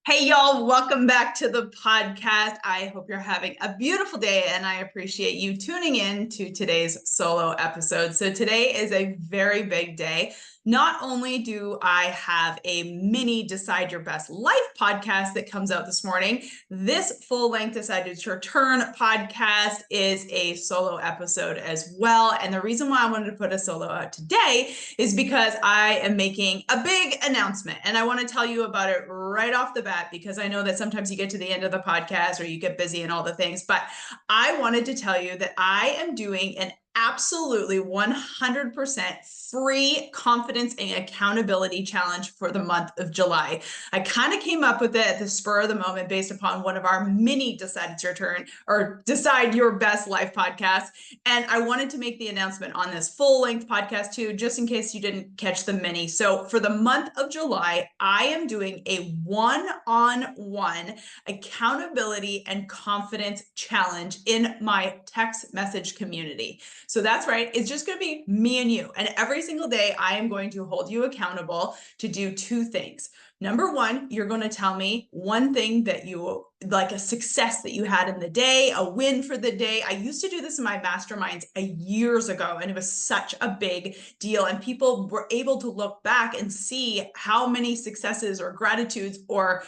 Hey, y'all, welcome back to the podcast. I hope you're having a beautiful day, and I appreciate you tuning in to today's solo episode. So, today is a very big day. Not only do I have a mini Decide Your Best Life podcast that comes out this morning, this full length Decided to Return podcast is a solo episode as well. And the reason why I wanted to put a solo out today is because I am making a big announcement, and I want to tell you about it right off the bat because I know that sometimes you get to the end of the podcast or you get busy and all the things, but I wanted to tell you that I am doing an absolutely 100% free confidence and accountability challenge for the month of July. I kind of came up with it at the spur of the moment based upon one of our mini Decided to Return or Decide Your Best Life podcasts. And I wanted to make the announcement on this full length podcast too, just in case you didn't catch the mini. So for the month of July, I am doing a one-on-one accountability and confidence challenge in my text message community. So that's right. It's just going to be me and you. And every single day, I am going to hold you accountable to do two things. Number one, you're going to tell me one thing that you like, a success that you had in the day, a win for the day. I used to do this in my masterminds years ago, and it was such a big deal. And people were able to look back and see how many successes or gratitudes or,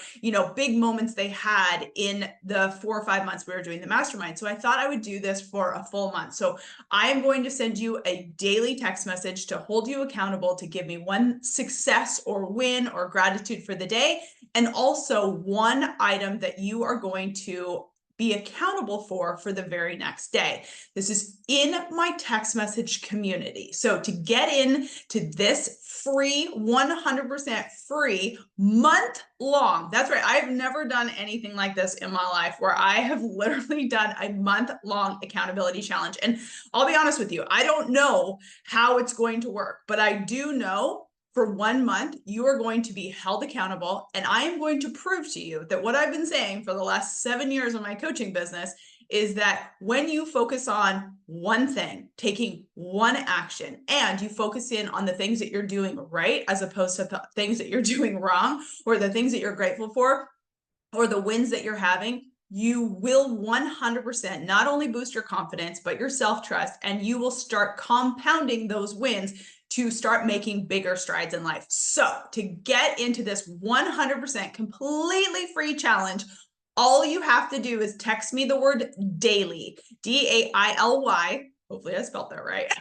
big moments they had in the 4 or 5 months we were doing the mastermind. So I thought I would do this for a full month. So I am going to send you a daily text message to hold you accountable to give me one success or win or gratitude for the day, and also one item that you are going to be accountable for the very next day. This is in my text message community. So to get in to this free, 100% free month long, that's right, I've never done anything like this in my life where I have literally done a month long accountability challenge. And I'll be honest with you, I don't know how it's going to work, but I do know for 1 month, you are going to be held accountable. And I am going to prove to you that what I've been saying for the last 7 years of my coaching business is that when you focus on one thing, taking one action, and you focus in on the things that you're doing right, as opposed to the things that you're doing wrong, or the things that you're grateful for, or the wins that you're having, you will 100% not only boost your confidence, but your self-trust, and you will start compounding those wins to start making bigger strides in life. So to get into this 100% completely free challenge, all you have to do is text me the word daily, DAILY, hopefully I spelled that right,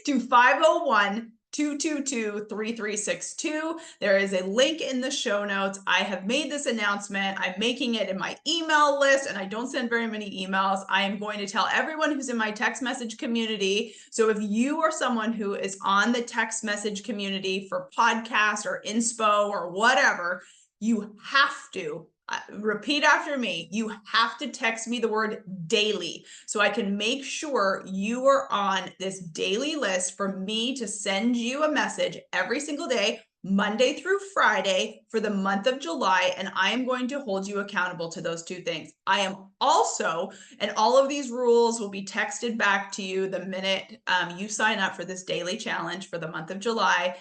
to 501-222-3362. There is a link in the show notes. I have made this announcement. I'm making it in my email list, and I don't send very many emails. I am going to tell everyone who's in my text message community. So if you are someone who is on the text message community for podcast or inspo or whatever, you have to repeat after me. You have to text me the word daily so I can make sure you are on this daily list for me to send you a message every single day, Monday through Friday, for the month of July. And I am going to hold you accountable to those two things. I am also, and all of these rules will be texted back to you the minute you sign up for this daily challenge for the month of July.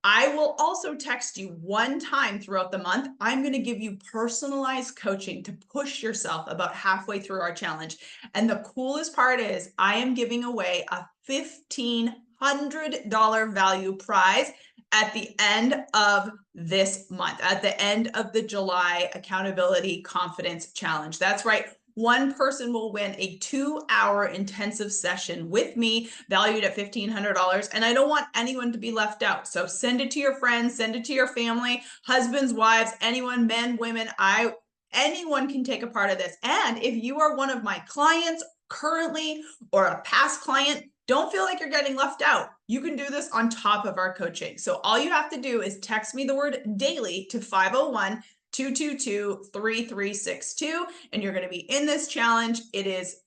I will also text you one time throughout the month. I'm going to give you personalized coaching to push yourself about halfway through our challenge. And the coolest part is I am giving away a $1,500 value prize at the end of this month, at the end of the July Accountability Confidence Challenge. That's right. One person will win a 2-hour intensive session with me valued at $1,500. And I don't want anyone to be left out. So send it to your friends, send it to your family, husbands, wives, anyone, men, women. Anyone can take a part of this. And if you are one of my clients currently or a past client, don't feel like you're getting left out. You can do this on top of our coaching. So all you have to do is text me the word daily to 501-222-3362, and you're going to be in this challenge. It is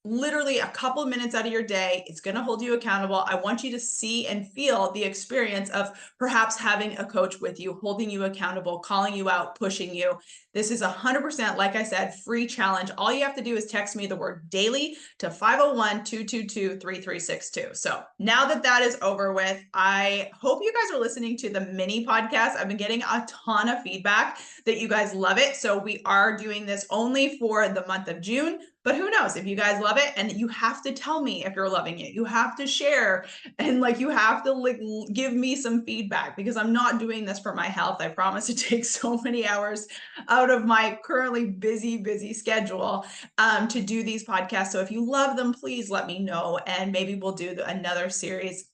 literally a couple of minutes out of your day. It's going to hold you accountable. I want you to see and feel the experience of perhaps having a coach with you, holding you accountable, calling you out, pushing you. This is 100%, like I said, free challenge. All you have to do is text me the word daily to 501-222-3362. So now that that is over with, I hope you guys are listening to the mini podcast. I've been getting a ton of feedback that you guys love it. So we are doing this only for the month of June. But who knows if you guys love it, and you have to tell me if you're loving it. You have to share, and like you have to like give me some feedback, because I'm not doing this for my health. I promise it takes so many hours out of my currently busy schedule to do these podcasts. So if you love them, please let me know, and maybe we'll do another series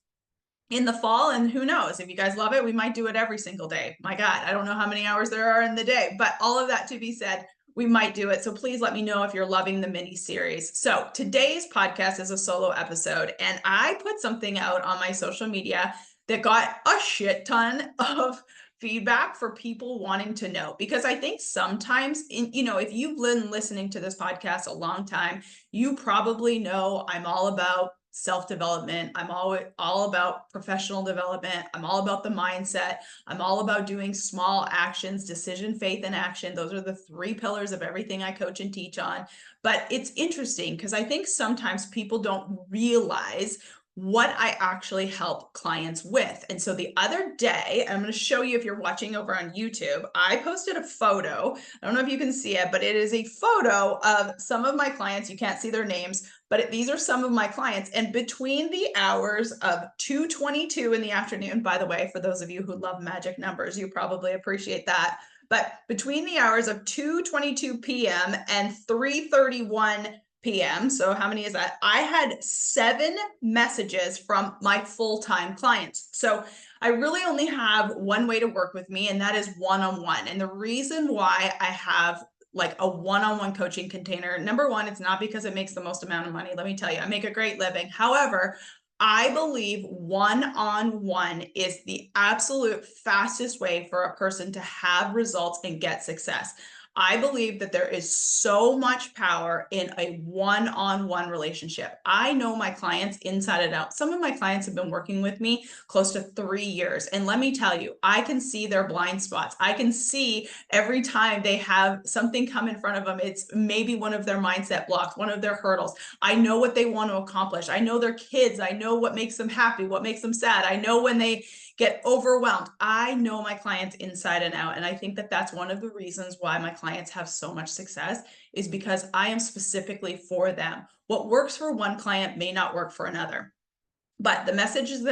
in the fall. And who knows, if you guys love it, we might do it every single day. My God, I don't know how many hours there are in the day, but all of that to be said, we might do it. So please let me know if you're loving the mini series. So today's podcast is a solo episode, and I put something out on my social media that got a shit ton of feedback for people wanting to know, because I think sometimes if you've been listening to this podcast a long time, you probably know I'm all about self-development. I'm all about professional development. I'm all about the mindset. I'm all about doing small actions, decision, faith, and action. Those are the 3 pillars of everything I coach and teach on. But it's interesting because I think sometimes people don't realize what I actually help clients with. And so the other day, I'm going to show you, if you're watching over on YouTube, I posted a photo. I don't know if you can see it, but it is a photo of some of my clients. You can't see their names, but these are some of my clients. And between the hours of 2:22 in the afternoon, by the way, for those of you who love magic numbers, you probably appreciate that. But between the hours of 2:22 p.m. and 3:31 p.m. So how many is that? I had 7 messages from my full-time clients. So I really only have one way to work with me, and that is one-on-one. And the reason why I have like a one-on-one coaching container, number one, it's not because it makes the most amount of money. Let me tell you, I make a great living. However, I believe one-on-one is the absolute fastest way for a person to have results and get success. I believe that there is so much power in a one-on-one relationship. I know my clients inside and out. Some of my clients have been working with me close to 3 years. And let me tell you, I can see their blind spots. I can see every time they have something come in front of them, it's maybe one of their mindset blocks, one of their hurdles. I know what they want to accomplish. I know their kids. I know what makes them happy, what makes them sad. I know when they get overwhelmed. I know my clients inside and out. And I think that that's one of the reasons why my clients have so much success, is because I am specifically for them. What works for one client may not work for another. But the messages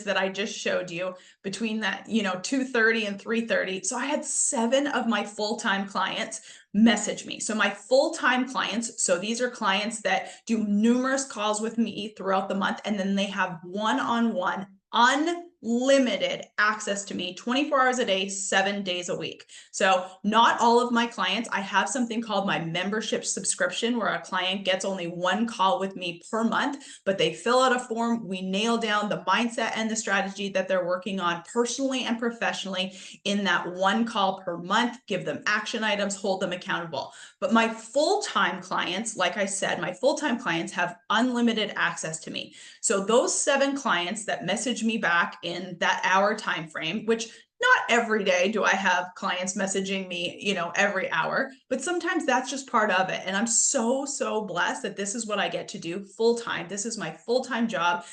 that I just showed you between that, 2:30 and 3:30. So I had 7 of my full-time clients message me. So my full-time clients, so these are clients that do numerous calls with me throughout the month, and then they have one-on-one unlimited access to me 24 hours a day, 7 days a week. So not all of my clients, I have something called my membership subscription, where a client gets only 1 call with me per month, but they fill out a form. We nail down the mindset and the strategy that they're working on personally and professionally in that 1 call per month, give them action items, hold them accountable. But my full-time clients, like I said, my full-time clients have unlimited access to me. So those 7 clients that message me back in that hour time frame, which not every day do I have clients messaging me, every hour, but sometimes that's just part of it. And I'm so blessed that this is what I get to do full time. This is my full-time job.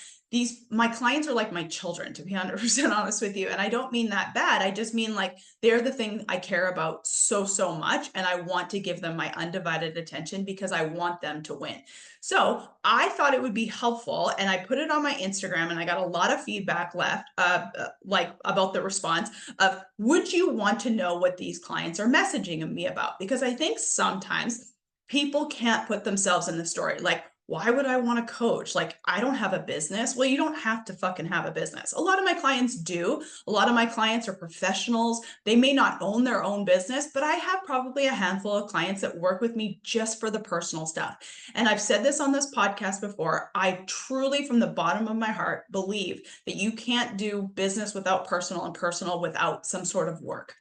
My clients are like my children, to be 100% honest with you. And I don't mean that bad. I just mean like they're the thing I care about so much. And I want to give them my undivided attention because I want them to win. So I thought it would be helpful, and I put it on my Instagram, and I got a lot of feedback like about the response of, would you want to know what these clients are messaging me about? Because I think sometimes people can't put themselves in the story. Like, why would I want to coach? Like, I don't have a business. Well, you don't have to fucking have a business. A lot of my clients do. A lot of my clients are professionals. They may not own their own business, but I have probably a handful of clients that work with me just for the personal stuff. And I've said this on this podcast before. I truly, from the bottom of my heart, believe that you can't do business without personal, and personal without some sort of work.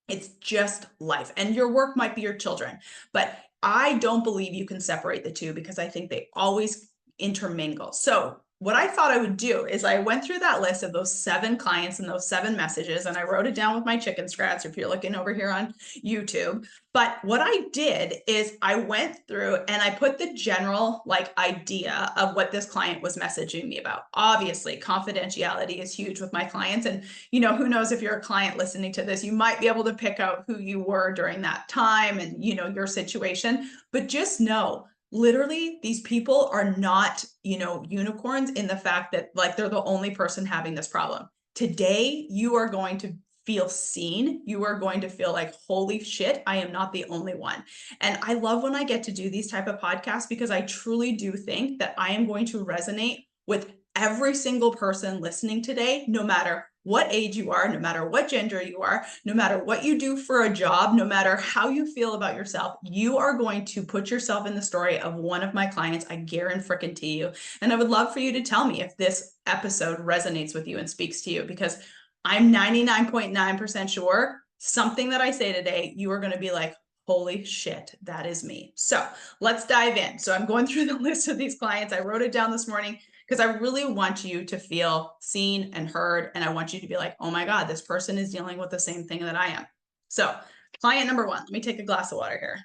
It's just life. And your work might be your children, but I don't believe you can separate the two because I think they always intermingle. So what I thought I would do is I went through that list of those 7 clients and those 7 messages, and I wrote it down with my chicken scratch if you're looking over here on YouTube. But what I did is I went through and I put the general like idea of what this client was messaging me about. Obviously, confidentiality is huge with my clients. And, who knows if you're a client listening to this, you might be able to pick out who you were during that time and, your situation. But just know, literally, these people are not, unicorns in the fact that like they're the only person having this problem. Today, you are going to feel seen. You are going to feel like, holy shit, I am not the only one. And I love when I get to do these type of podcasts because I truly do think that I am going to resonate with every single person listening today, no matter what age you are, no matter what gender you are, no matter what you do for a job, no matter how you feel about yourself, you are going to put yourself in the story of one of my clients. I guarantee you. And I would love for you to tell me if this episode resonates with you and speaks to you, because I'm 99.9% sure something that I say today, you are going to be like, holy shit, that is me. So let's dive in. So I'm going through the list of these clients. I wrote it down this morning because I really want you to feel seen and heard. And I want you to be like, oh my God, this person is dealing with the same thing that I am. So client number 1, let me take a glass of water here.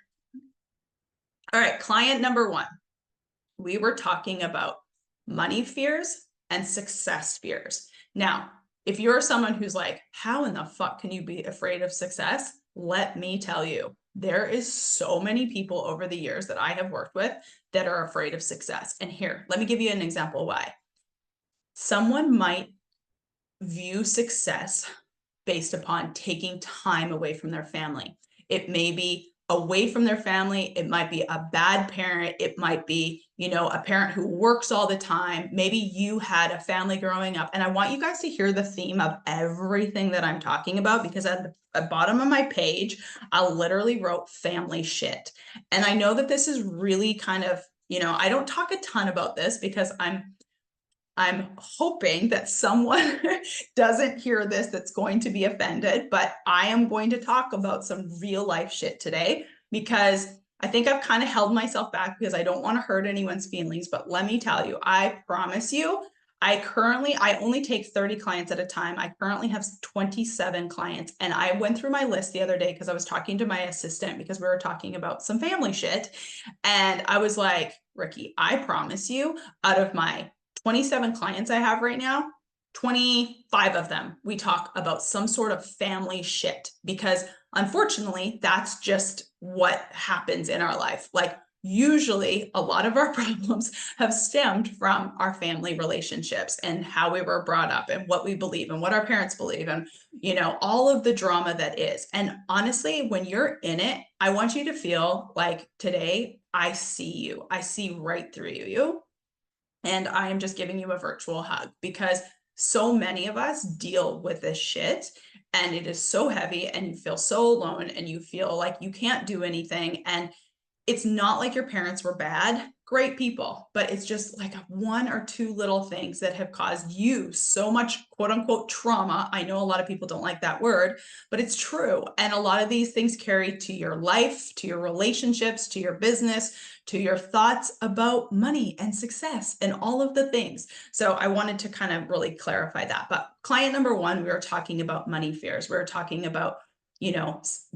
All right, client number 1, we were talking about money fears and success fears. Now, if you're someone who's like, how in the fuck can you be afraid of success? Let me tell you, there is so many people over the years that I have worked with that are afraid of success. And here, let me give you an example why. Someone might view success based upon taking time away from their family. It may be away from their family. It might be a bad parent. It might be, a parent who works all the time. Maybe you had a family growing up. And I want you guys to hear the theme of everything that I'm talking about, because at the bottom of my page, I literally wrote family shit. And I know that this is really kind of, I don't talk a ton about this because I'm hoping that someone doesn't hear this that's going to be offended, but I am going to talk about some real life shit today because I think I've kind of held myself back because I don't want to hurt anyone's feelings. But let me tell you, I promise you, I only take 30 clients at a time. I currently have 27 clients. And I went through my list the other day because I was talking to my assistant because we were talking about some family shit. And I was like, Ricky, I promise you, out of my 27 clients I have right now, 25 of them, we talk about some sort of family shit because unfortunately, that's just what happens in our life. Like usually a lot of our problems have stemmed from our family relationships and how we were brought up and what we believe and what our parents believe and, all of the drama that is. And honestly, when you're in it, I want you to feel like today, I see you. I see right through you. And I am just giving you a virtual hug because so many of us deal with this shit and it is so heavy and you feel so alone and you feel like you can't do anything. And it's not like your parents were bad, great people, but it's just like 1 or 2 little things that have caused you so much quote unquote trauma. I know a lot of people don't like that word, but it's true. And a lot of these things carry to your life, to your relationships, to your business, to your thoughts about money and success and all of the things. So I wanted to kind of really clarify that. But client number 1, we were talking about money fears. We were talking about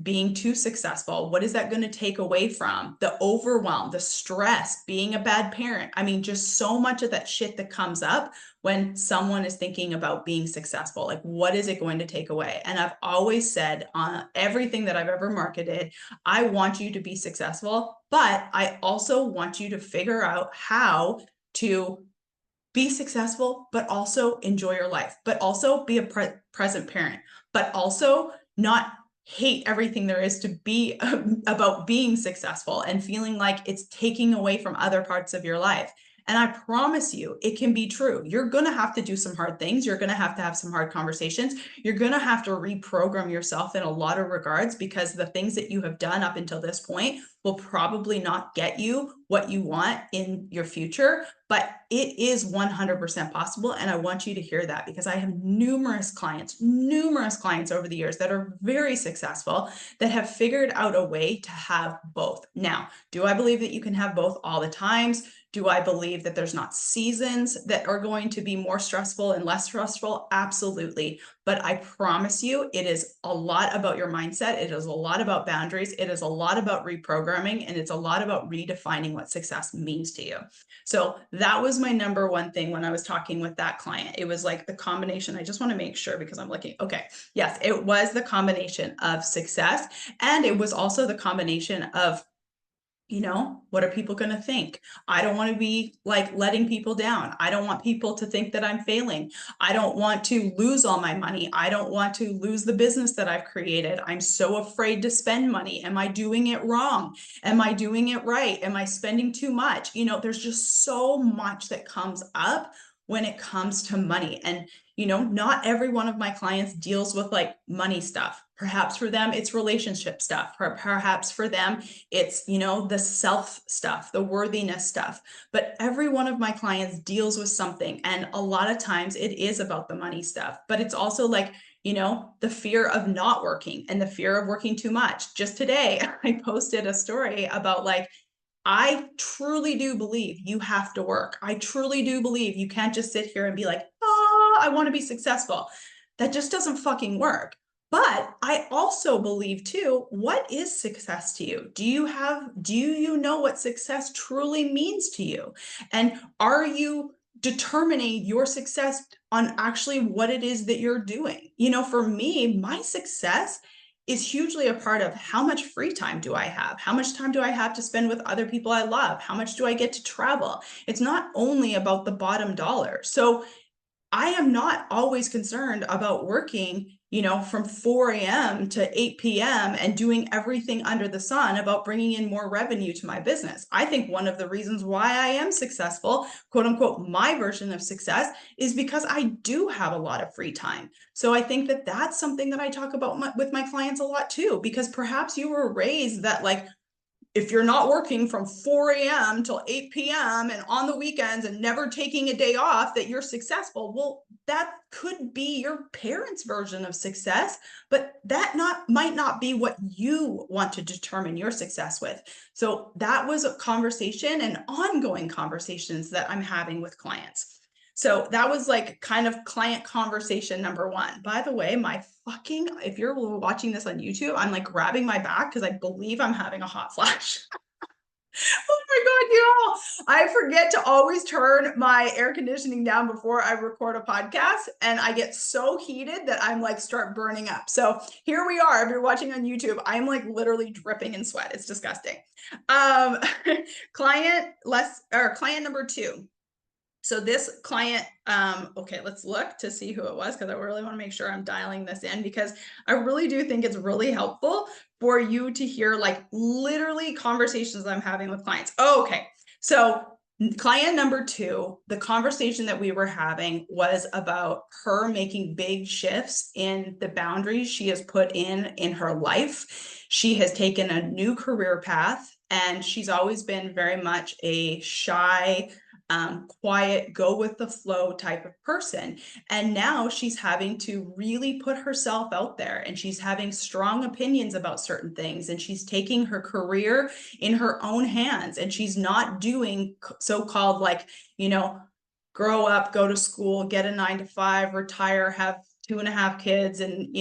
being too successful. What is that going to take away from the overwhelm, the stress, being a bad parent? I mean, just so much of that shit that comes up when someone is thinking about being successful. Like, what is it going to take away? And I've always said on everything that I've ever marketed, I want you to be successful, but I also want you to figure out how to be successful, but also enjoy your life, but also be a present parent, but also not hate everything there is to be about being successful and feeling like it's taking away from other parts of your life. And I promise you, it can be true. You're going to have to do some hard things. You're going to have some hard conversations. You're going to have to reprogram yourself in a lot of regards because the things that you have done up until this point will probably not get you what you want in your future, but it is 100% possible. And I want you to hear that, because I have numerous clients over the years that are very successful, that have figured out a way to have both. Now, do I believe that you can have both all the times? Do I believe that there's not seasons that are going to be more stressful and less stressful? Absolutely. But I promise you, it is a lot about your mindset. It is a lot about boundaries. It is a lot about reprogramming, and it's a lot about redefining what success means to you. So that was my number one thing when I was talking with that client. It was like the combination. I just want to make sure, because I'm looking. Okay. Yes, it was the combination of success. And it was also the combination of, what are people going to think? I don't want to be like letting people down. I don't want people to think that I'm failing. I don't want to lose all my money. I don't want to lose the business that I've created. I'm so afraid to spend money. Am I doing it wrong? Am I doing it right? Am I spending too much? There's just so much that comes up when it comes to money. And not every one of my clients deals with like money stuff. Perhaps for them, it's relationship stuff. Perhaps for them, it's, the self stuff, the worthiness stuff. But every one of my clients deals with something. And a lot of times it is about the money stuff, but it's also like, the fear of not working and the fear of working too much. Just today, I posted a story about like, I truly do believe you have to work. I truly do believe you can't just sit here and be like, oh, I want to be successful. That just doesn't fucking work. But I also believe too, what is success to you? Do you know what success truly means to you? And are you determining your success on actually what it is that you're doing? For me, my success is hugely a part of how much free time do I have? How much time do I have to spend with other people I love? How much do I get to travel? It's not only about the bottom dollar. So I am not always concerned about working, from 4 a.m. to 8 p.m. and doing everything under the sun about bringing in more revenue to my business. I think one of the reasons why I am successful, quote unquote, my version of success, is because I do have a lot of free time. So I think that that's something that I talk about with my clients a lot too, because perhaps you were raised that like, if you're not working from 4 a.m. till 8 p.m. and on the weekends and never taking a day off, that you're successful. Well, that could be your parents' version of success, but that might not be what you want to determine your success with. So that was a conversation and ongoing conversations that I'm having with clients. So that was like kind of client conversation number one. By the way, if you're watching this on YouTube, I'm like grabbing my back because I believe I'm having a hot flash. Oh my God, I forget to always turn my air conditioning down before I record a podcast. And I get so heated that I'm like start burning up. So here we are. If you're watching on YouTube, I'm like literally dripping in sweat. It's disgusting. Client number two. So this client, okay, let's look to see who it was, because I really want to make sure I'm dialing this in, because I really do think it's really helpful for you to hear like literally conversations I'm having with clients. Oh, okay. So client number two, the conversation that we were having was about her making big shifts in the boundaries she has put in her life. She has taken a new career path, and she's always been very much a shy, quiet, go with the flow type of person. And now she's having to really put herself out there, and she's having strong opinions about certain things, and she's taking her career in her own hands, and she's not doing so-called like, grow up, go to school, get a 9-to-5, retire, have 2.5 kids, and,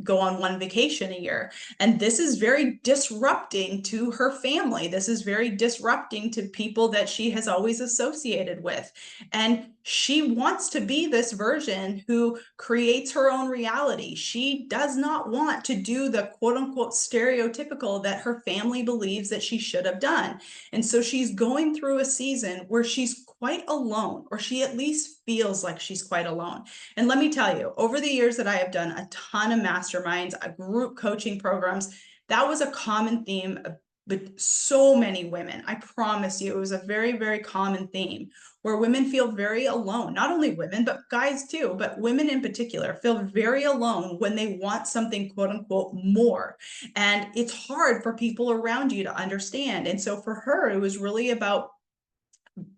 go on one vacation a year. And this is very disrupting to her family. This is very disrupting to people that she has always associated with. And she wants to be this version who creates her own reality. She does not want to do the quote unquote stereotypical that her family believes that she should have done. And so she's going through a season where she's quite alone, or she at least feels like she's quite alone. And let me tell you, over the years that I have done a ton of masterminds, group coaching programs, that was a common theme but so many women, I promise you, it was a very, very common theme where women feel very alone. Not only women, but guys too, but women in particular feel very alone when they want something, quote unquote, more. And it's hard for people around you to understand. And so for her, it was really about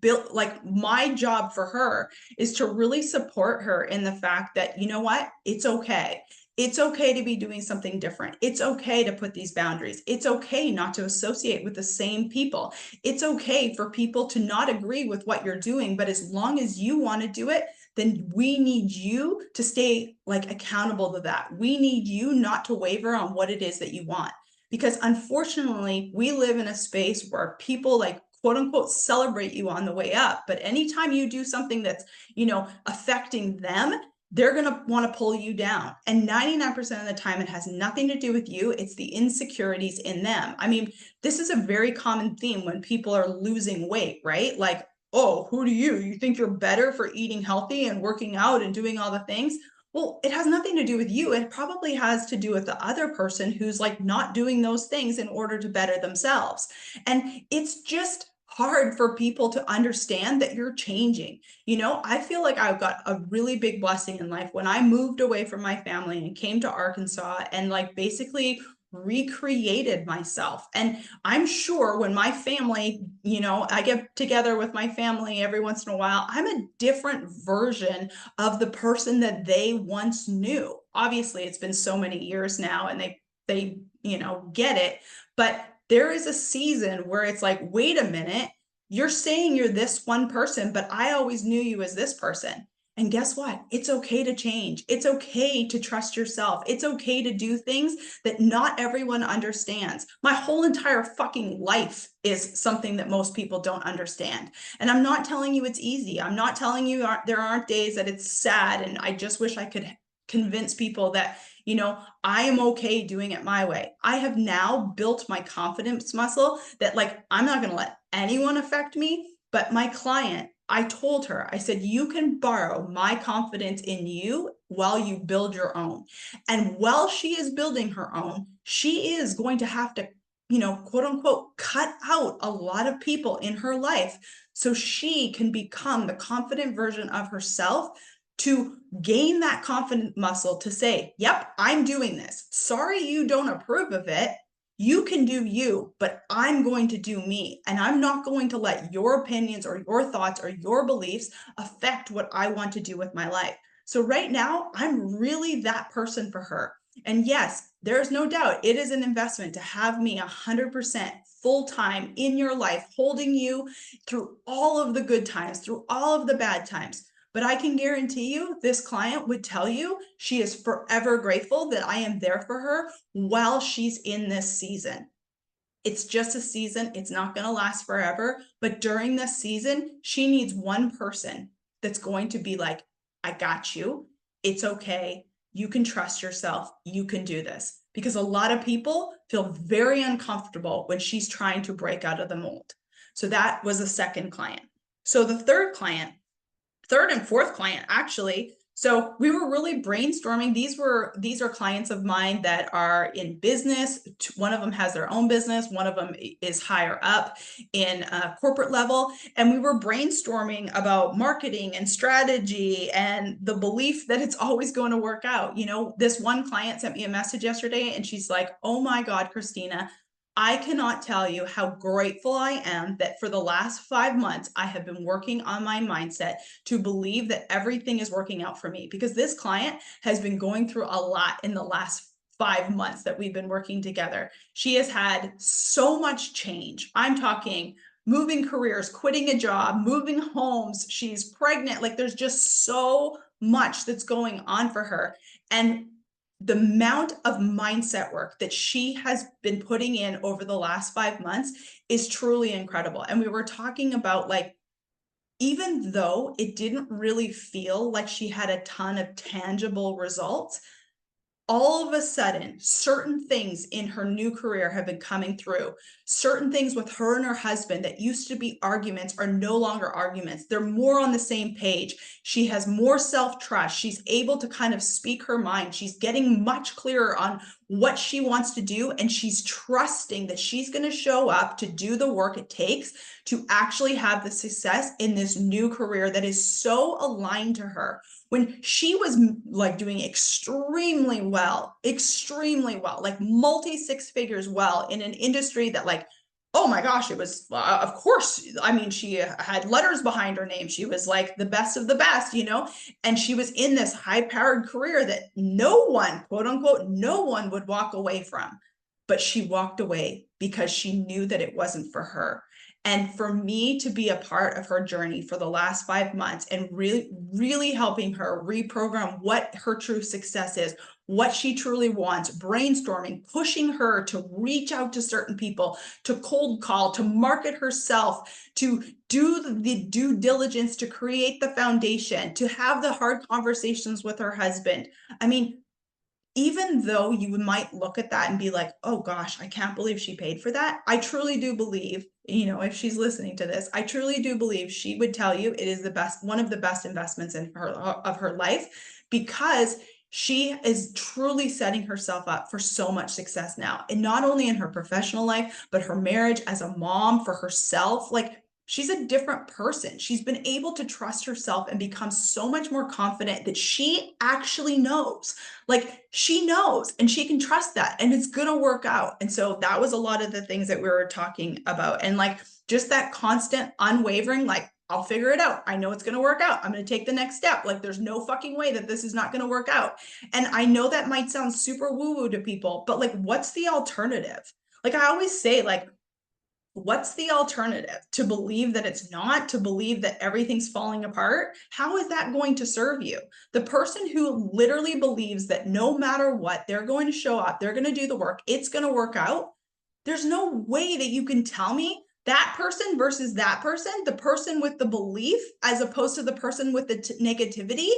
built, like, my job for her is to really support her in the fact that, you know what, it's okay. It's okay to be doing something different. It's okay to put these boundaries. It's okay not to associate with the same people. It's okay for people to not agree with what you're doing, but as long as you want to do it, then we need you to stay like accountable to that. We need you not to waver on what it is that you want. Because unfortunately, we live in a space where people, like, quote unquote, celebrate you on the way up. But anytime you do something that's, affecting them, they're going to want to pull you down. And 99% of the time, it has nothing to do with you. It's the insecurities in them. I mean, this is a very common theme when people are losing weight, right? Like, oh, who do you think you're better for eating healthy and working out and doing all the things? Well, it has nothing to do with you. It probably has to do with the other person who's like not doing those things in order to better themselves. And it's just hard for people to understand that you're changing. I feel like I've got a really big blessing in life when I moved away from my family and came to Arkansas and like basically recreated myself. And I'm sure when my family, I get together with my family every once in a while, I'm a different version of the person that they once knew. Obviously, it's been so many years now and they get it, but there is a season where it's like, wait a minute, you're saying you're this one person, but I always knew you as this person. And guess what? It's okay to change. It's okay to trust yourself. It's okay to do things that not everyone understands. My whole entire fucking life is something that most people don't understand. And I'm not telling you it's easy. I'm not telling you there aren't days that it's sad. And I just wish I could convince people that, I am okay doing it my way. I have now built my confidence muscle that, like, I'm not going to let anyone affect me, but my client, I told her, I said, you can borrow my confidence in you while you build your own. And while she is building her own, she is going to have to, quote unquote, cut out a lot of people in her life so she can become the confident version of herself, to gain that confident muscle to say, yep, I'm doing this. Sorry you don't approve of it. You can do you, but I'm going to do me. And I'm not going to let your opinions or your thoughts or your beliefs affect what I want to do with my life. So right now, I'm really that person for her. And yes, there's no doubt it is an investment to have me 100% full time in your life, holding you through all of the good times, through all of the bad times. But I can guarantee you, this client would tell you she is forever grateful that I am there for her while she's in this season. It's just a season. It's not going to last forever. But during this season, she needs one person that's going to be like, I got you. It's okay. You can trust yourself. You can do this. Because a lot of people feel very uncomfortable when she's trying to break out of the mold. So that was the second client. So the third and fourth client, actually. So we were really brainstorming. These are clients of mine that are in business. One of them has their own business. One of them is higher up in a corporate level. And we were brainstorming about marketing and strategy and the belief that it's always going to work out. This one client sent me a message yesterday and she's like, oh my God, Christina, I cannot tell you how grateful I am that for the last 5 months, I have been working on my mindset to believe that everything is working out for me, because this client has been going through a lot in the last 5 months that we've been working together. She has had so much change. I'm talking moving careers, quitting a job, moving homes. She's pregnant. Like, there's just so much that's going on for her. And the amount of mindset work that she has been putting in over the last 5 months is truly incredible. And we were talking about, like, even though it didn't really feel like she had a ton of tangible results, all of a sudden, certain things in her new career have been coming through. Certain things with her and her husband that used to be arguments are no longer arguments. They're more on the same page. She has more self-trust. She's able to kind of speak her mind. She's getting much clearer on what she wants to do, and she's trusting that she's going to show up to do the work it takes to actually have the success in this new career that is so aligned to her. When she was like doing extremely well, like multi six figures well in an industry that like, oh my gosh, it was, of course, I mean, she had letters behind her name. She was like the best of the best, you know, and she was in this high powered career that no one, quote unquote, no one would walk away from. But she walked away because she knew that it wasn't for her. And for me to be a part of her journey for the last 5 months and really, really helping her reprogram what her true success is, what she truly wants, brainstorming, pushing her to reach out to certain people, to cold call, to market herself, to do the due diligence, to create the foundation, to have the hard conversations with her husband. I mean, even though you might look at that and be like, oh gosh, I can't believe she paid for that. I truly do believe, you know, if she's listening to this, I truly do believe she would tell you it is the best, one of the best investments in her of her life, because she is truly setting herself up for so much success now. And not only in her professional life, but her marriage, as a mom, for herself. Like, she's a different person. She's been able to trust herself and become so much more confident that she actually knows. Like, she knows and she can trust that, and it's going to work out. And so that was a lot of the things that we were talking about. And like, just that constant unwavering, like, I'll figure it out. I know it's going to work out. I'm going to take the next step. Like, there's no fucking way that this is not going to work out. And I know that might sound super woo-woo to people, but like, what's the alternative? Like, I always say, like, what's the alternative? To believe that it's not, to believe that everything's falling apart? How is that going to serve you? The person who literally believes that no matter what, they're going to show up, they're going to do the work, it's going to work out. There's no way that you can tell me that person versus that person, the person with the belief as opposed to the person with the negativity.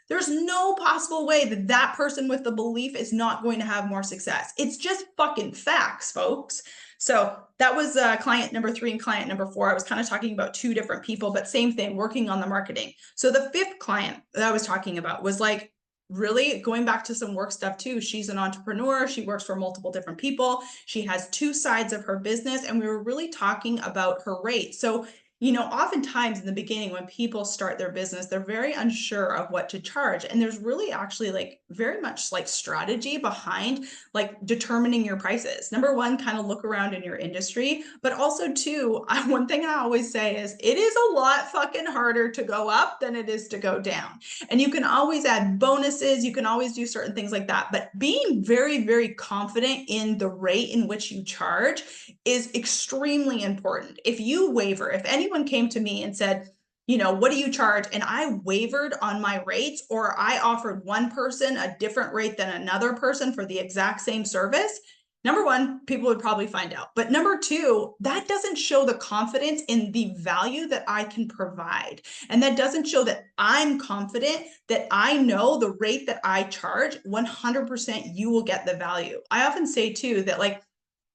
There's no possible way that that person with the belief is not going to have more success. It's just fucking facts, folks. So that was client number 3 and client number 4. I was kind of talking about 2 different people, but same thing, working on the marketing. So the 5th client that I was talking about was like, really going back to some work stuff too. She's an entrepreneur. She works for multiple different people. She has 2 sides of her business. And we were really talking about her rate. So, you know, oftentimes in the beginning, when people start their business, they're very unsure of what to charge. And there's really actually like very much like strategy behind like determining your prices. Number 1, kind of look around in your industry, but also 2, one thing I always say is it is a lot fucking harder to go up than it is to go down. And you can always add bonuses. You can always do certain things like that. But being very, very confident in the rate in which you charge is extremely important. If you waver, if anyone came to me and said, you know, what do you charge? And I wavered on my rates, or I offered one person a different rate than another person for the exact same service, number 1, people would probably find out. But number 2, that doesn't show the confidence in the value that I can provide. And that doesn't show that I'm confident that I know the rate that I charge, 100% you will get the value. I often say too that like,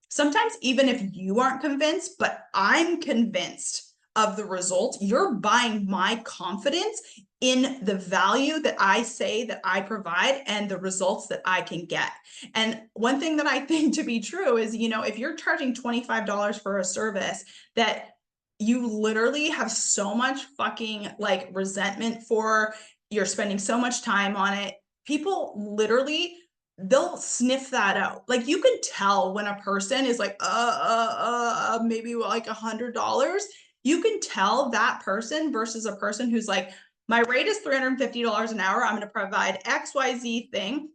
sometimes even if you aren't convinced, but I'm convinced of the result, you're buying my confidence in the value that I say that I provide and the results that I can get. And one thing that I think to be true is, you know, if you're charging $25 for a service that you literally have so much fucking like resentment for, you're spending so much time on it, people literally, they'll sniff that out. Like, you can tell when a person is like, maybe like $100. You can tell that person versus a person who's like, my rate is $350 an hour. I'm going to provide XYZ thing.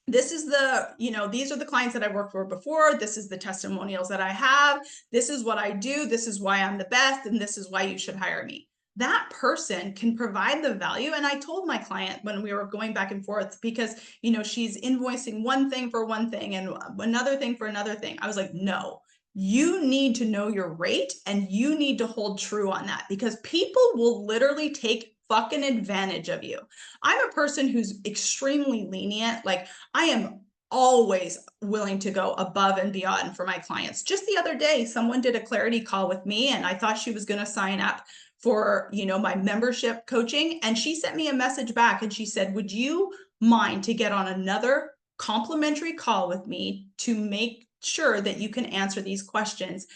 This is the, you know, these are the clients that I've worked for before. This is the testimonials that I have. This is what I do. This is why I'm the best. And this is why you should hire me. That person can provide the value. And I told my client when we were going back and forth, because, you know, she's invoicing one thing for one thing and another thing for another thing. I was like, no, you need to know your rate and you need to hold true on that, because people will literally take fucking advantage of you. I'm a person who's extremely lenient. Like, I am always willing to go above and beyond for my clients. Just the other day, someone did a clarity call with me, and I thought she was going to sign up for, my membership coaching. And she sent me a message back and she said, would you mind to get on another complimentary call with me to make sure that you can answer these questions?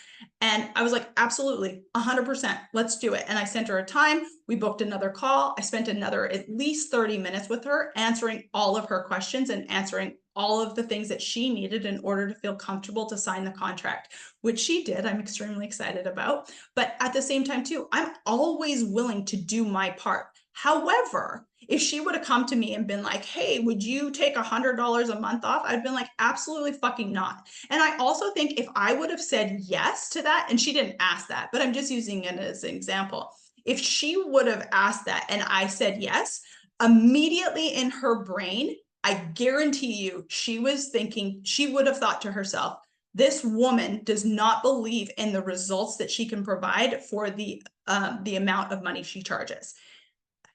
And I was like, absolutely, 100%, let's do it. And I sent her a time. We booked another call. I spent another at least 30 minutes with her, answering all of her questions and answering all of the things that she needed in order to feel comfortable to sign the contract, which she did. I'm extremely excited about. But at the same time too, I'm always willing to do my part. However, if she would have come to me and been like, hey, would you take $100 a month off? I'd been like, absolutely fucking not. And I also think if I would have said yes to that, and she didn't ask that, but I'm just using it as an example. If she would have asked that and I said yes, immediately in her brain, I guarantee you, she was thinking, she would have thought to herself, this woman does not believe in the results that she can provide for the amount of money she charges.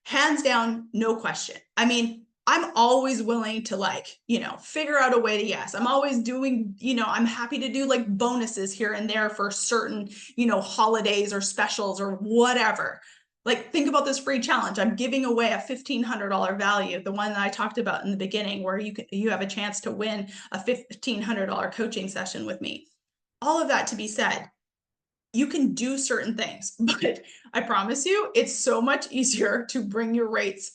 Hands down, no question. I mean, I'm always willing to figure out a way to yes. I'm always doing, I'm happy to do like bonuses here and there for certain, holidays or specials or whatever. Like, think about this free challenge. I'm giving away a $1,500 value, the one that I talked about in the beginning, where you have a chance to win a $1,500 coaching session with me. All of that to be said, you can do certain things, but I promise you, it's so much easier to bring your rates.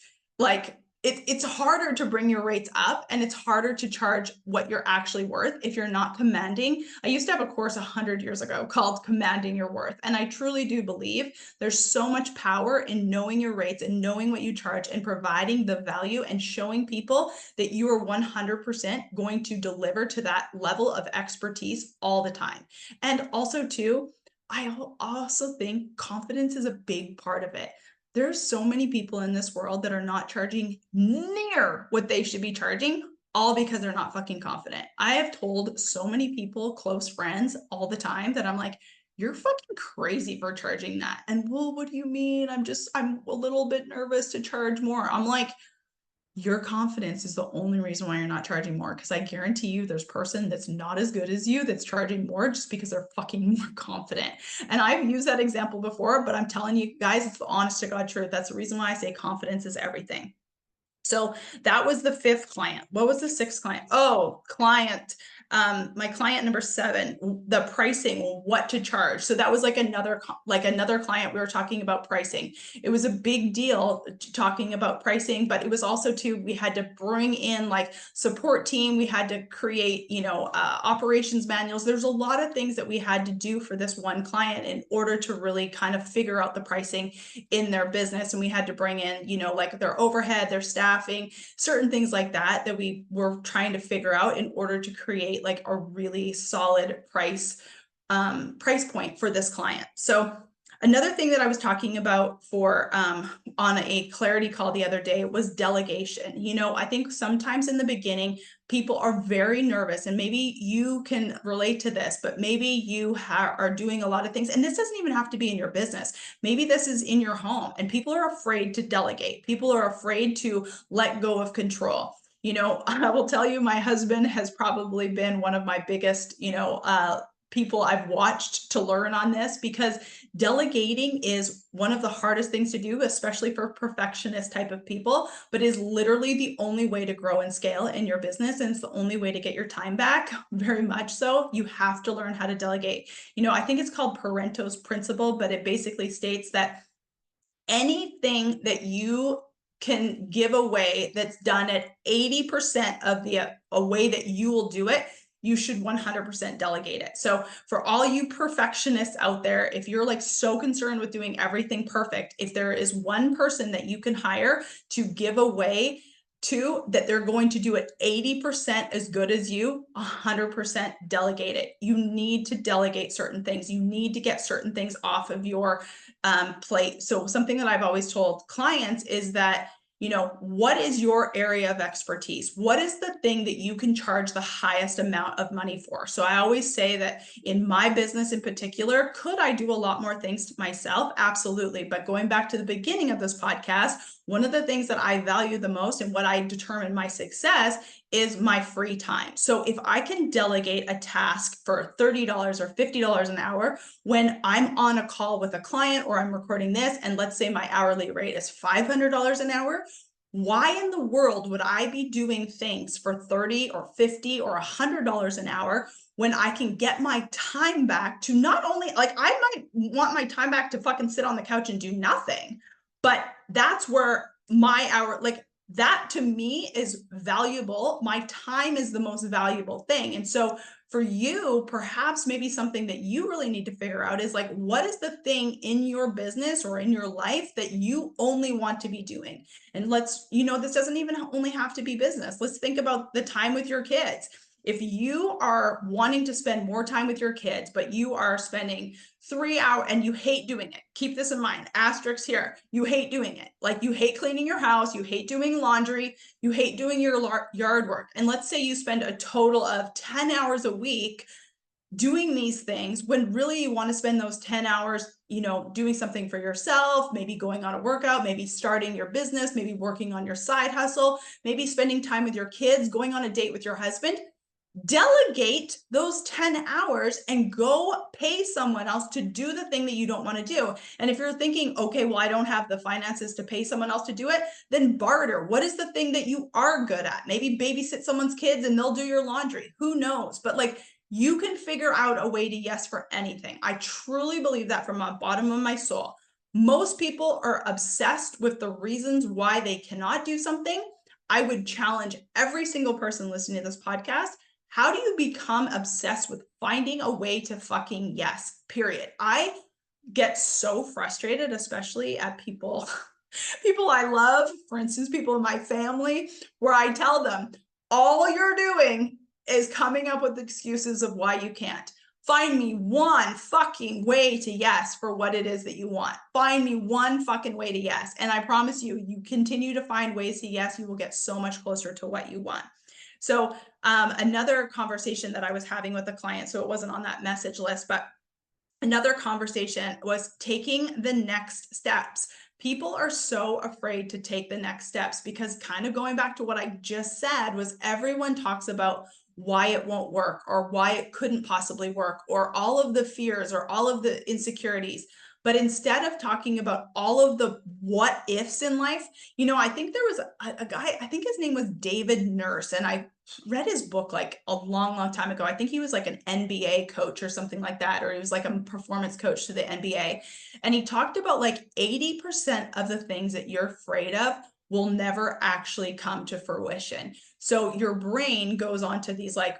It's harder to bring your rates up, and it's harder to charge what you're actually worth if you're not commanding. I used to have a course 100 years ago called Commanding Your Worth. And I truly do believe there's so much power in knowing your rates and knowing what you charge and providing the value and showing people that you are 100% going to deliver to that level of expertise all the time. And also too, I also think confidence is a big part of it. There's so many people in this world that are not charging near what they should be charging, all because they're not fucking confident. I have told so many people, close friends, all the time that I'm like, you're fucking crazy for charging that. And well, what do you mean? I'm a little bit nervous to charge more. I'm like, your confidence is the only reason why you're not charging more. Because I guarantee you there's a person that's not as good as you that's charging more just because they're fucking more confident. And I've used that example before, but I'm telling you guys, it's the honest to God truth. That's the reason why I say confidence is everything. So that was the 5th client. What was the 6th client? Oh, my client number 7, the pricing, what to charge. So that was like another client. We were talking about pricing. It was a big deal talking about pricing, but it was also too, we had to bring in like support team. We had to create, operations manuals. There's a lot of things that we had to do for this one client in order to really kind of figure out the pricing in their business. And we had to bring in, like their overhead, their staffing, certain things like that we were trying to figure out in order to create like a really solid price point for this client. So another thing that I was talking about for on a clarity call the other day was delegation. I think sometimes in the beginning, people are very nervous, and maybe you can relate to this, but maybe you are doing a lot of things, and this doesn't even have to be in your business. Maybe this is in your home, and people are afraid to delegate. People are afraid to let go of control. I will tell you, my husband has probably been one of my biggest, people I've watched to learn on this, because delegating is one of the hardest things to do, especially for perfectionist type of people, but is literally the only way to grow and scale in your business. And it's the only way to get your time back. Very much so. You have to learn how to delegate. I think it's called Pareto's principle, but it basically states that anything that you can give away that's done at 80% of a way that you will do it, you should 100% delegate it. So for all you perfectionists out there, if you're like so concerned with doing everything perfect, if there is one person that you can hire to give away to that they're going to do it 80% as good as you, 100% delegate it. You need to delegate certain things. You need to get certain things off of your plate. So something that I've always told clients is that what is your area of expertise? What is the thing that you can charge the highest amount of money for? So I always say that in my business in particular, could I do a lot more things to myself? Absolutely. But going back to the beginning of this podcast, one of the things that I value the most and what I determine my success is my free time. So if I can delegate a task for $30 or $50 an hour when I'm on a call with a client or I'm recording this, and let's say my hourly rate is $500 an hour, why in the world would I be doing things for 30 or 50 or $100 an hour when I can get my time back to not only, like, I might want my time back to fucking sit on the couch and do nothing, but that's where my hour, like, that to me is valuable. My time is the most valuable thing. And so for you, perhaps maybe something that you really need to figure out is like, what is the thing in your business or in your life that you only want to be doing? And this doesn't even only have to be business. Let's think about the time with your kids. If you are wanting to spend more time with your kids, but you are spending 3 hours and you hate doing it, keep this in mind, asterisks here, you hate doing it. Like, you hate cleaning your house, you hate doing laundry, you hate doing your yard work. And let's say you spend a total of 10 hours a week doing these things when really you want to spend those 10 hours, doing something for yourself, maybe going on a workout, maybe starting your business, maybe working on your side hustle, maybe spending time with your kids, going on a date with your husband. Delegate those 10 hours and go pay someone else to do the thing that you don't want to do. And if you're thinking, okay, well, I don't have the finances to pay someone else to do it, then barter. What is the thing that you are good at? Maybe babysit someone's kids and they'll do your laundry. Who knows? But like, you can figure out a way to yes for anything. I truly believe that from the bottom of my soul. Most people are obsessed with the reasons why they cannot do something. I would challenge every single person listening to this podcast. How do you become obsessed with finding a way to fucking yes, period? I get so frustrated, especially at people I love, for instance, people in my family, where I tell them, all you're doing is coming up with excuses of why you can't. Find me one fucking way to yes for what it is that you want. Find me one fucking way to yes. And I promise you, you continue to find ways to yes, you will get so much closer to what you want. So another conversation that I was having with a client, so it wasn't on that message list, but another conversation was taking the next steps. People are so afraid to take the next steps because, kind of going back to what I just said, was everyone talks about why it won't work or why it couldn't possibly work or all of the fears or all of the insecurities. But instead of talking about all of the what ifs in life, I think there was a guy, I think his name was David Nurse, and I read his book like a long, long time ago. I think he was like an NBA coach or something like that, or he was like a performance coach to the NBA. And he talked about like 80% of the things that you're afraid of will never actually come to fruition. So your brain goes on to these like,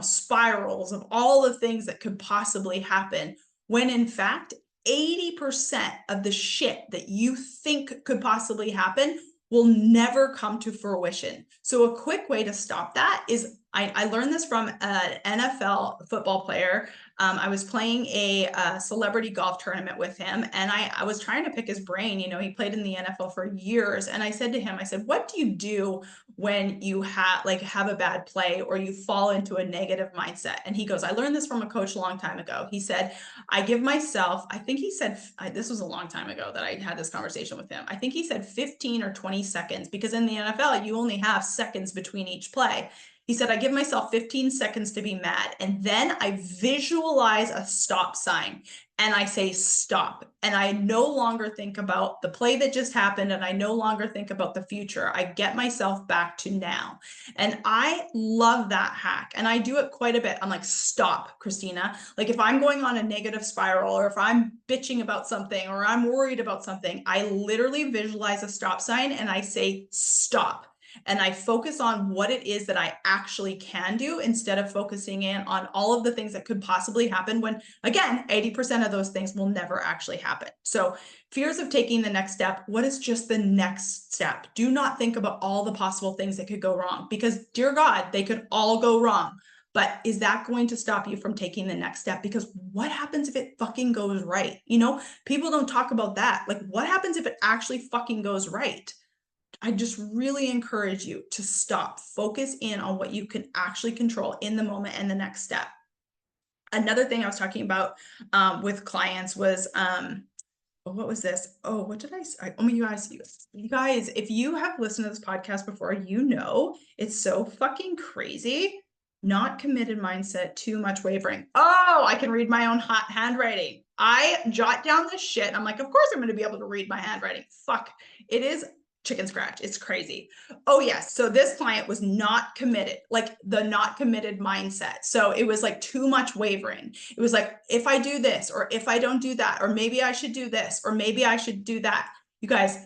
spirals of all the things that could possibly happen, when in fact, 80% of the shit that you think could possibly happen will never come to fruition. So a quick way to stop that is, I learned this from an NFL football player. I was playing a celebrity golf tournament with him, and I was trying to pick his brain. He played in the NFL for years. And I said to him, what do you do when you have a bad play or you fall into a negative mindset? And he goes, I learned this from a coach a long time ago. He said, I give myself, I think he said, this was a long time ago that I had this conversation with him. I think he said 15 or 20 seconds, because in the NFL, you only have seconds between each play. He said, I give myself 15 seconds to be mad. And then I visualize a stop sign and I say, stop. And I no longer think about the play that just happened. And I no longer think about the future. I get myself back to now. And I love that hack. And I do it quite a bit. I'm like, stop, Christina. Like, if I'm going on a negative spiral, or if I'm bitching about something, or I'm worried about something, I literally visualize a stop sign and I say, stop. And I focus on what it is that I actually can do, instead of focusing in on all of the things that could possibly happen, when, again, 80% of those things will never actually happen. So fears of taking the next step. What is just the next step? Do not think about all the possible things that could go wrong, because, dear God, they could all go wrong. But is that going to stop you from taking the next step? Because what happens if it fucking goes right? People don't talk about that. Like, what happens if it actually fucking goes right? I just really encourage you to stop, focus in on what you can actually control in the moment and the next step. Another thing I was talking about with clients was what was this? Oh, what did I say? Oh, you guys, if you have listened to this podcast before, you know it's so fucking crazy. Not committed mindset, too much wavering. Oh, I can read my own handwriting. I jot down this shit. And I'm like, of course I'm going to be able to read my handwriting. Fuck. It is chicken scratch. It's crazy. Oh, yes. So this client was not committed, like the not committed mindset. So it was like too much wavering. It was like, if I do this, or if I don't do that, or maybe I should do this, or maybe I should do that. You guys,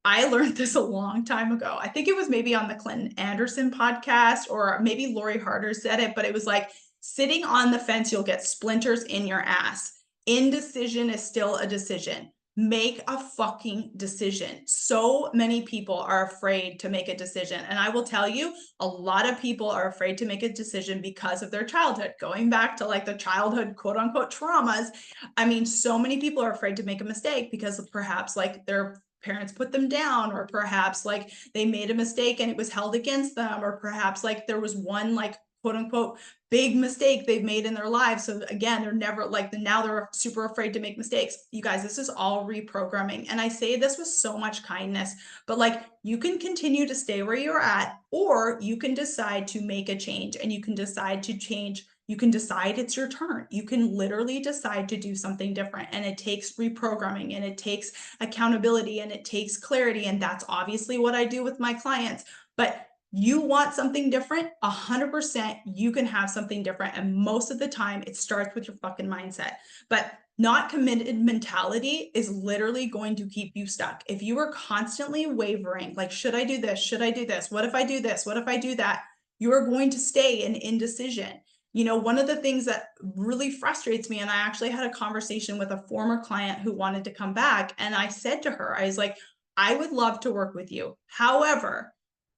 I learned this a long time ago. I think it was maybe on the Clinton Anderson podcast, or maybe Lori Harder said it, but it was like, sitting on the fence, you'll get splinters in your ass. Indecision is still a decision. Make a fucking decision. So many people are afraid to make a decision. And I will tell you, a lot of people are afraid to make a decision because of their childhood. Going back to like the childhood quote unquote traumas. I mean, so many people are afraid to make a mistake because of perhaps like their parents put them down, or perhaps like they made a mistake and it was held against them, or perhaps like there was one like quote unquote big mistake they've made in their lives. So again, they're never like, now they're super afraid to make mistakes. You guys, this is all reprogramming. And I say this with so much kindness, but like, you can continue to stay where you're at, or you can decide to make a change, and you can decide to change. You can decide it's your turn. You can literally decide to do something different. And it takes reprogramming, and it takes accountability, and it takes clarity. And that's obviously what I do with my clients. But you want something different, 100%, you can have something different. And most of the time, it starts with your fucking mindset. But not committed mentality is literally going to keep you stuck. If you are constantly wavering, like, should I do this? Should I do this? What if I do this? What if I do that? You are going to stay in indecision. You know, one of the things that really frustrates me, and I actually had a conversation with a former client who wanted to come back, and I said to her, I was like, I would love to work with you. However,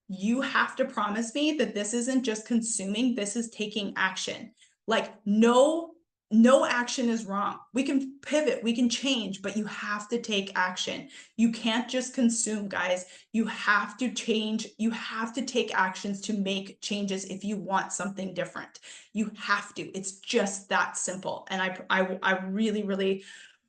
you have to promise me that this isn't just consuming, this is taking action. Like, no action is wrong. We can pivot, we can change, but you have to take action. You can't just consume, guys. You have to change. You have to take actions to make changes if you want something different. You have to. It's just that simple. And I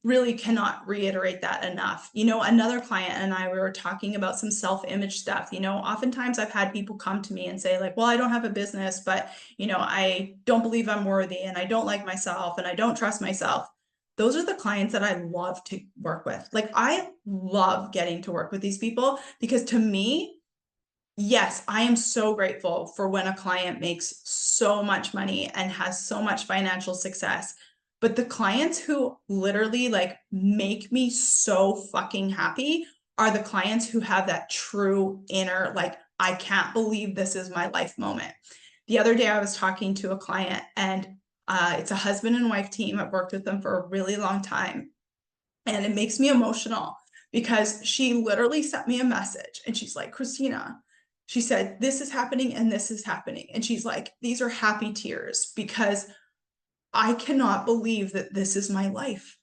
really cannot reiterate that enough. You know, another client and I, we were talking about some self-image stuff. You know, oftentimes I've had people come to me and say like, well, I don't have a business, but you know, I don't believe I'm worthy, and I don't like myself, and I don't trust myself. Those are the clients that I love to work with. Like, I love getting to work with these people, because to me, yes, I am so grateful for when a client makes so much money and has so much financial success. But the clients who literally like make me so fucking happy are the clients who have that true inner, like, I can't believe this is my life moment. The other day I was talking to a client, and it's a husband and wife team. I've worked with them for a really long time. And it makes me emotional because she literally sent me a message, and she's like, Christina, she said, this is happening and this is happening. And she's like, these are happy tears because I cannot believe that this is my life.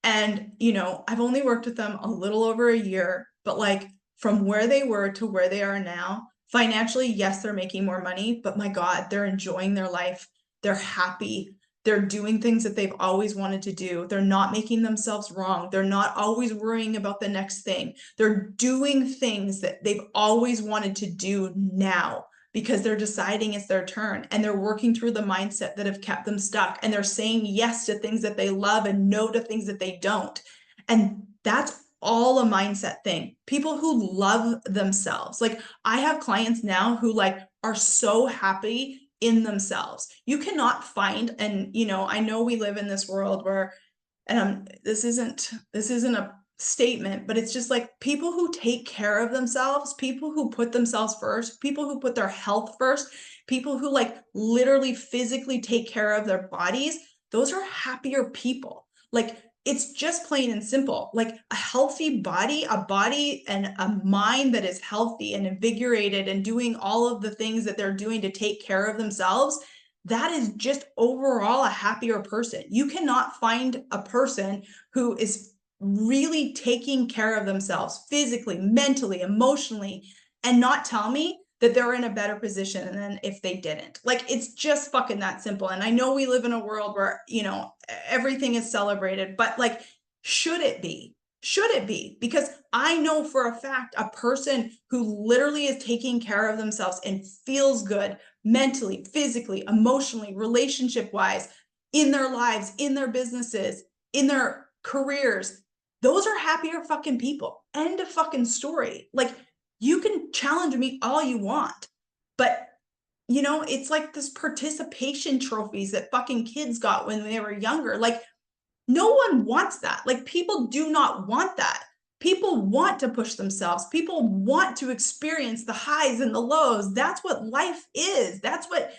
And, you know, I've only worked with them a little over a year, but like, from where they were to where they are now, financially, yes, they're making more money, but my God, they're enjoying their life. They're happy. They're doing things that they've always wanted to do. They're not making themselves wrong. They're not always worrying about the next thing. They're doing things that they've always wanted to do now, because they're deciding it's their turn, and they're working through the mindset that have kept them stuck, and they're saying yes to things that they love and no to things that they don't. And that's all a mindset thing. People who love themselves. Like, I have clients now who like are so happy in themselves. You cannot find, and you know, I know we live in this world where, and this isn't a statement, but it's just like, people who take care of themselves, people who put themselves first, people who put their health first, people who like literally physically take care of their bodies, those are happier people. Like, it's just plain and simple. Like, a healthy body, a body and a mind that is healthy and invigorated and doing all of the things that they're doing to take care of themselves, that is just overall a happier person. You cannot find a person who is really taking care of themselves physically, mentally, emotionally, and not tell me that they're in a better position than if they didn't. Like, it's just fucking that simple. And I know we live in a world where, you know, everything is celebrated, but like, should it be? Should it be? Because I know for a fact a person who literally is taking care of themselves and feels good mentally, physically, emotionally, relationship wise, in their lives, in their businesses, in their careers, those are happier fucking people. End of fucking story. Like, you can challenge me all you want, but you know, it's like this participation trophies that fucking kids got when they were younger. Like, no one wants that. Like, people do not want that. People want to push themselves. People want to experience the highs and the lows. That's what life is. That's what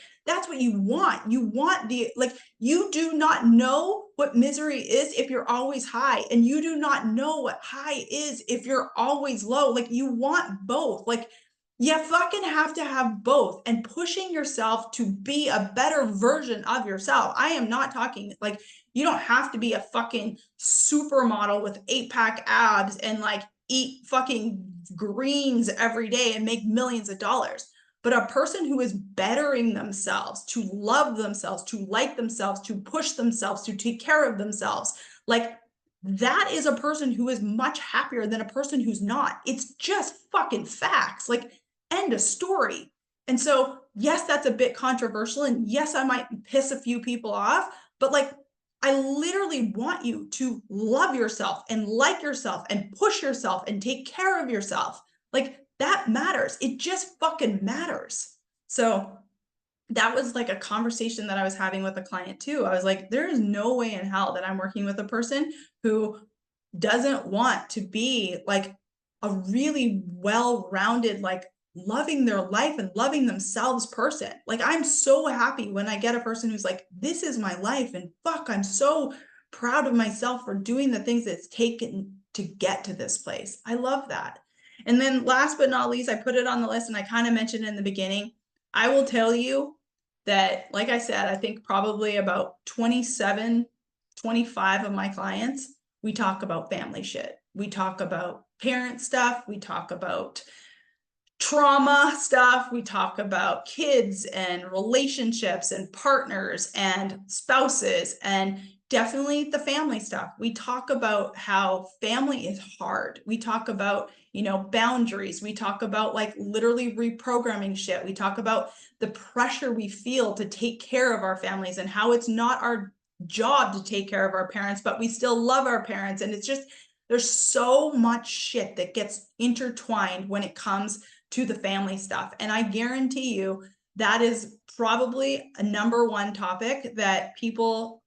you want. You want the, like, you do not know what misery is if you're always high, and you do not know what high is if you're always low. Like, you want both. Like, you fucking have to have both, and pushing yourself to be a better version of yourself. I am not talking like, you don't have to be a fucking supermodel with 8-pack abs and like eat fucking greens every day and make millions of dollars. But a person who is bettering themselves, to love themselves, to like themselves, to push themselves, to take care of themselves, like, that is a person who is much happier than a person who's not. It's just fucking facts. Like, end of story. And so, yes, that's a bit controversial. And yes, I might piss a few people off, but like, I literally want you to love yourself and like yourself and push yourself and take care of yourself. Like, that matters. It just fucking matters. So that was like a conversation that I was having with a client too. I was like, there is no way in hell that I'm working with a person who doesn't want to be like a really well-rounded, like, loving their life and loving themselves person. Like, I'm so happy when I get a person who's like, this is my life, and fuck, I'm so proud of myself for doing the things it's taken to get to this place. I love that. And then last but not least, I put it on the list and I kind of mentioned in the beginning, I will tell you that, like I said, I think probably about 27, 25 of my clients, we talk about family shit. We talk about parent stuff. We talk about trauma stuff. We talk about kids and relationships and partners and spouses, and definitely the family stuff. We talk about how family is hard. We talk about, you know, boundaries. We talk about like literally reprogramming shit. We talk about the pressure we feel to take care of our families and how it's not our job to take care of our parents, but we still love our parents. And it's just, there's so much shit that gets intertwined when it comes to the family stuff. And I guarantee you that is probably a number one topic that people,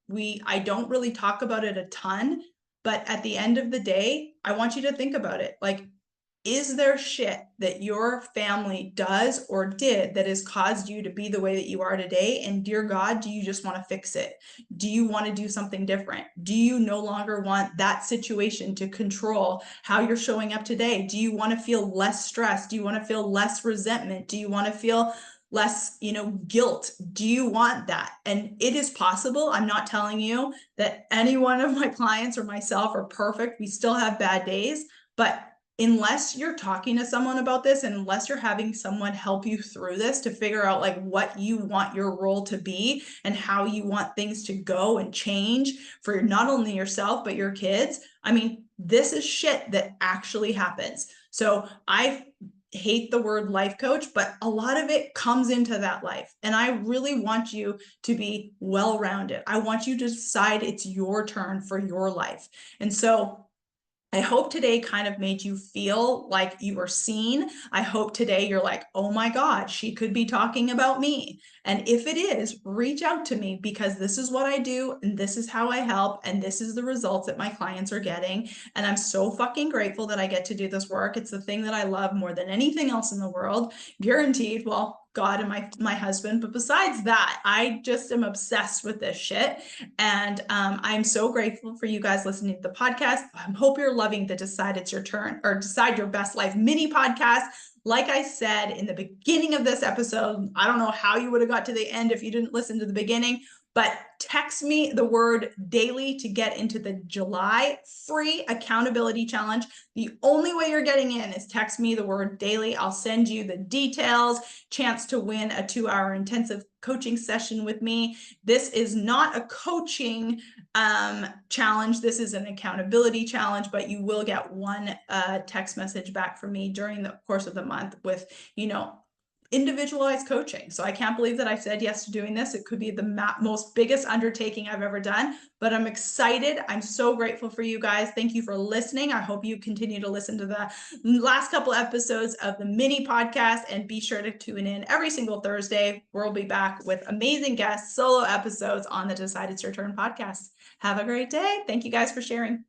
I don't really talk about it a ton, but at the end of the day, I want you to think about it. Like, is there shit that your family does or did that has caused you to be the way that you are today? And dear God, do you just want to fix it? Do you want to do something different? Do you no longer want that situation to control how you're showing up today? Do you want to feel less stressed? Do you want to feel less resentment? Do you want to feel less, you know, guilt? Do you want that? And it is possible. I'm not telling you that any one of my clients or myself are perfect. We still have bad days, but unless you're talking to someone about this, and unless you're having someone help you through this to figure out like what you want your role to be and how you want things to go and change for not only yourself, but your kids. I mean, this is shit that actually happens. So I hate the word life coach, but a lot of it comes into that life. And I really want you to be well-rounded. I want you to decide it's your turn for your life. And so I hope today kind of made you feel like you were seen. I hope today you're like, oh my God, she could be talking about me. And if it is, reach out to me, because this is what I do and this is how I help and this is the results that my clients are getting. And I'm so fucking grateful that I get to do this work. It's the thing that I love more than anything else in the world, guaranteed. Well, God and my husband. But besides that, I just am obsessed with this shit. And I'm so grateful for you guys listening to the podcast. I hope you're loving the Decide It's Your Turn or Decide Your Best Life mini podcast. Like I said in the beginning of this episode, I don't know how you would have got to the end if you didn't listen to the beginning, but text me the word daily to get into the July free accountability challenge. The only way you're getting in is text me the word daily. I'll send you the details, chance to win a 2-hour intensive coaching session with me. This is not a coaching challenge. This is an accountability challenge, but you will get one text message back from me during the course of the month with, individualized coaching. So I can't believe that I said yes to doing this. It could be the most biggest undertaking I've ever done, but I'm excited. I'm so grateful for you guys. Thank you for listening. I hope you continue to listen to the last couple episodes of the mini podcast, and be sure to tune in every single Thursday. We'll be back with amazing guests, solo episodes on the Decided to Return podcast. Have a great day. Thank you guys for sharing.